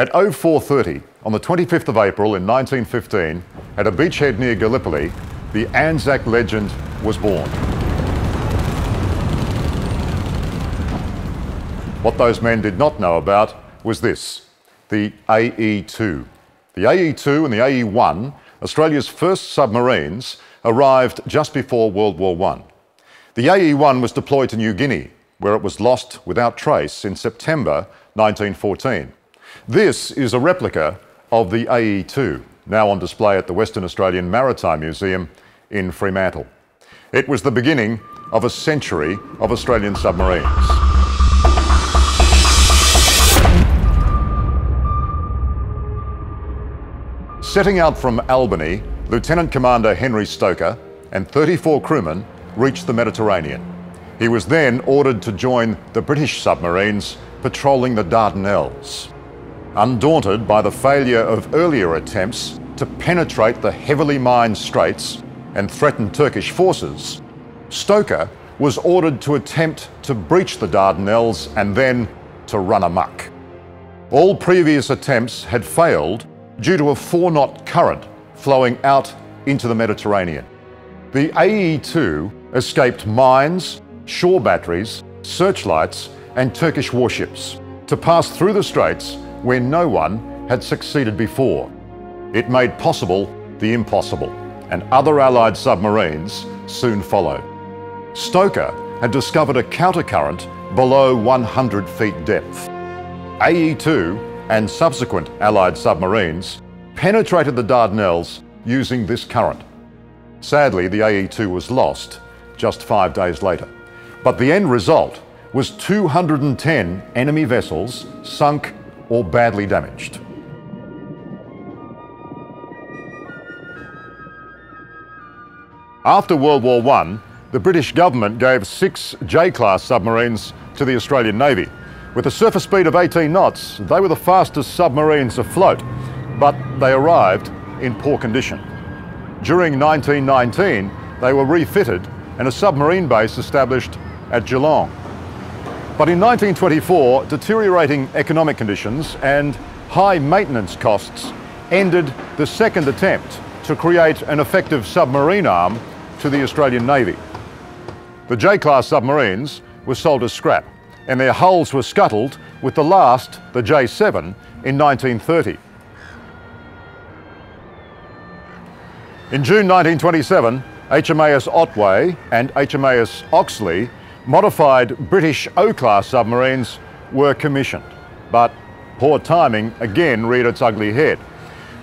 At 04:30 on the 25th of April in 1915, at a beachhead near Gallipoli, the Anzac legend was born. What those men did not know about was this: the AE2. The AE2 and the AE1, Australia's first submarines, arrived just before World War I. The AE1 was deployed to New Guinea, where it was lost without trace in September 1914. This is a replica of the AE2, now on display at the Western Australian Maritime Museum in Fremantle. It was the beginning of a century of Australian submarines. Setting out from Albany, Lieutenant Commander Henry Stoker and 34 crewmen reached the Mediterranean. He was then ordered to join the British submarines patrolling the Dardanelles. Undaunted by the failure of earlier attempts to penetrate the heavily mined straits and threaten Turkish forces, Stoker was ordered to attempt to breach the Dardanelles and then to run amok. All previous attempts had failed due to a 4-knot current flowing out into the Mediterranean. The AE2 escaped mines, shore batteries, searchlights and Turkish warships to pass through the straits where no one had succeeded before. It made possible the impossible, and other Allied submarines soon followed. Stoker had discovered a countercurrent below 100 feet depth. AE2 and subsequent Allied submarines penetrated the Dardanelles using this current. Sadly, the AE2 was lost just 5 days later. But the end result was 210 enemy vessels sunk or badly damaged. After World War I, the British government gave 6 J-class submarines to the Australian Navy. With a surface speed of 18 knots, they were the fastest submarines afloat, but they arrived in poor condition. During 1919, they were refitted and a submarine base established at Geelong. But in 1924, deteriorating economic conditions and high maintenance costs ended the second attempt to create an effective submarine arm to the Australian Navy. The J-class submarines were sold as scrap, and their hulls were scuttled with the last, the J7, in 1930. In June 1927, HMAS Otway and HMAS Oxley, modified British O-class submarines, were commissioned. But poor timing again reared its ugly head.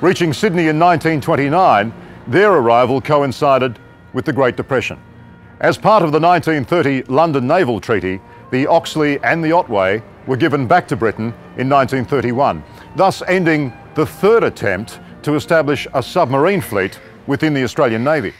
Reaching Sydney in 1929, their arrival coincided with the Great Depression. As part of the 1930 London Naval Treaty, the Oxley and the Otway were given back to Britain in 1931, thus ending the third attempt to establish a submarine fleet within the Australian Navy.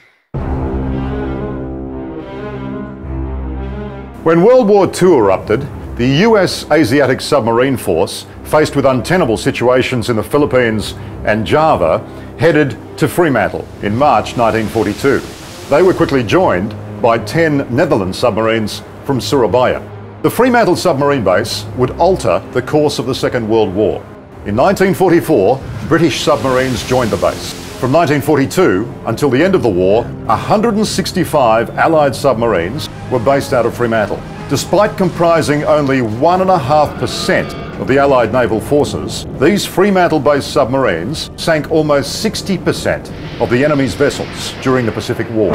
When World War II erupted, the US Asiatic Submarine Force, faced with untenable situations in the Philippines and Java, headed to Fremantle in March 1942. They were quickly joined by 10 Netherlands submarines from Surabaya. The Fremantle submarine base would alter the course of the Second World War. In 1944, British submarines joined the base. From 1942 until the end of the war, 165 Allied submarines were based out of Fremantle. Despite comprising only 1.5% of the Allied naval forces, these Fremantle-based submarines sank almost 60% of the enemy's vessels during the Pacific War.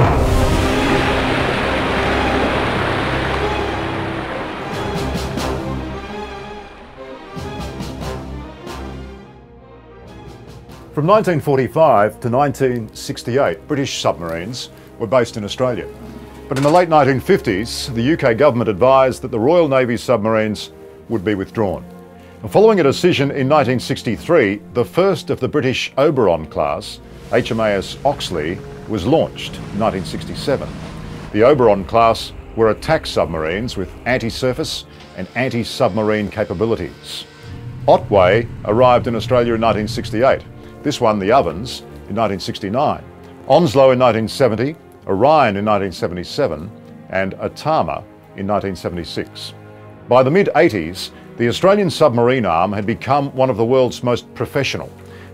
From 1945 to 1968, British submarines were based in Australia. But in the late 1950s, the UK government advised that the Royal Navy submarines would be withdrawn. And following a decision in 1963, the first of the British Oberon class, HMAS Oxley, was launched in 1967. The Oberon class were attack submarines with anti-surface and anti-submarine capabilities. Otway arrived in Australia in 1968. This won the ovens in 1969. Onslow in 1970, Orion in 1977, and Atama in 1976. By the mid-80s, The Australian submarine arm had become one of the world's most professional,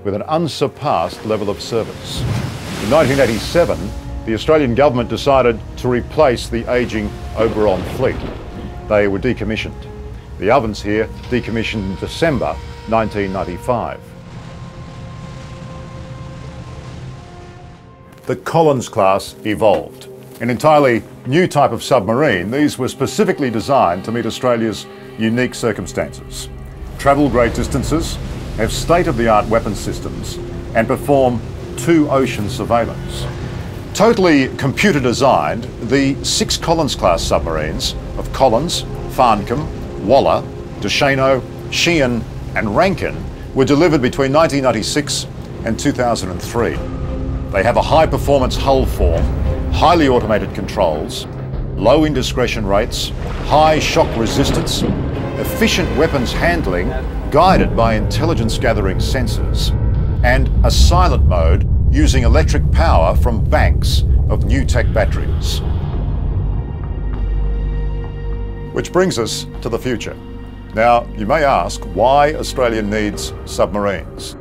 with an unsurpassed level of service. In 1987, the Australian government decided to replace the ageing Oberon fleet. They were decommissioned. The ovens here decommissioned in December 1995. The Collins class evolved. An entirely new type of submarine, these were specifically designed to meet Australia's unique circumstances. Travel great distances, have state-of-the-art weapon systems, and perform two-ocean surveillance. Totally computer-designed, the 6 Collins-class submarines of Collins, Farncombe, Waller, Duchesneau, Sheehan and Rankin were delivered between 1996 and 2003. They have a high-performance hull form, highly automated controls, low indiscretion rates, high shock resistance, efficient weapons handling guided by intelligence-gathering sensors, and a silent mode using electric power from banks of new tech batteries. Which brings us to the future. Now, you may ask why Australia needs submarines.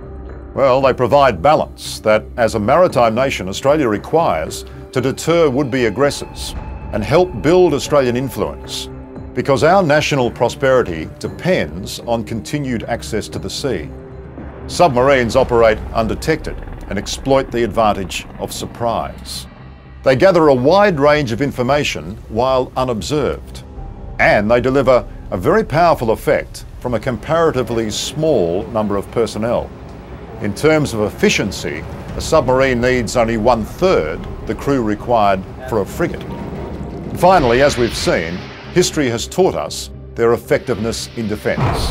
Well, they provide balance that, as a maritime nation, Australia requires to deter would-be aggressors and help build Australian influence, because our national prosperity depends on continued access to the sea. Submarines operate undetected and exploit the advantage of surprise. They gather a wide range of information while unobserved, and they deliver a very powerful effect from a comparatively small number of personnel. In terms of efficiency, a submarine needs only 1/3 the crew required for a frigate. Finally, as we've seen, history has taught us their effectiveness in defence.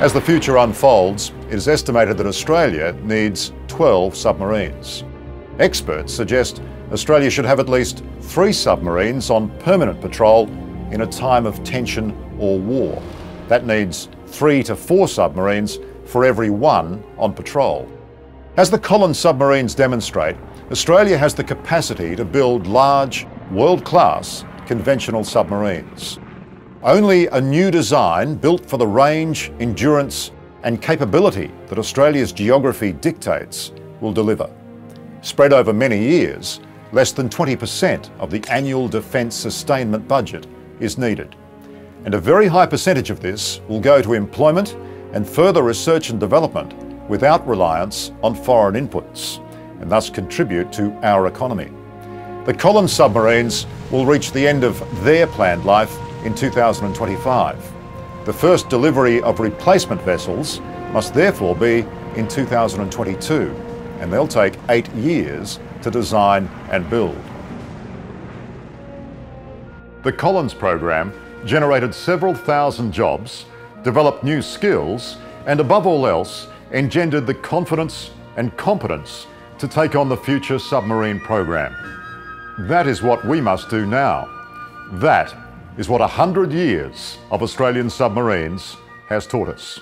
As the future unfolds, it is estimated that Australia needs 12 submarines. Experts suggest Australia should have at least 3 submarines on permanent patrol in a time of tension or war. That needs 3 to 4 submarines for every 1 on patrol. As the Collins submarines demonstrate, Australia has the capacity to build large, world-class conventional submarines. Only a new design built for the range, endurance and capability that Australia's geography dictates will deliver. Spread over many years, less than 20% of the annual defence sustainment budget is needed. And a very high percentage of this will go to employment and further research and development without reliance on foreign inputs, and thus contribute to our economy. The Collins submarines will reach the end of their planned life in 2025. The first delivery of replacement vessels must therefore be in 2022, and they'll take 8 years to design and build. The Collins program generated several thousand jobs, developed new skills, and above all else, engendered the confidence and competence to take on the future submarine program. That is what we must do now. That is what 100 years of Australian submarines has taught us.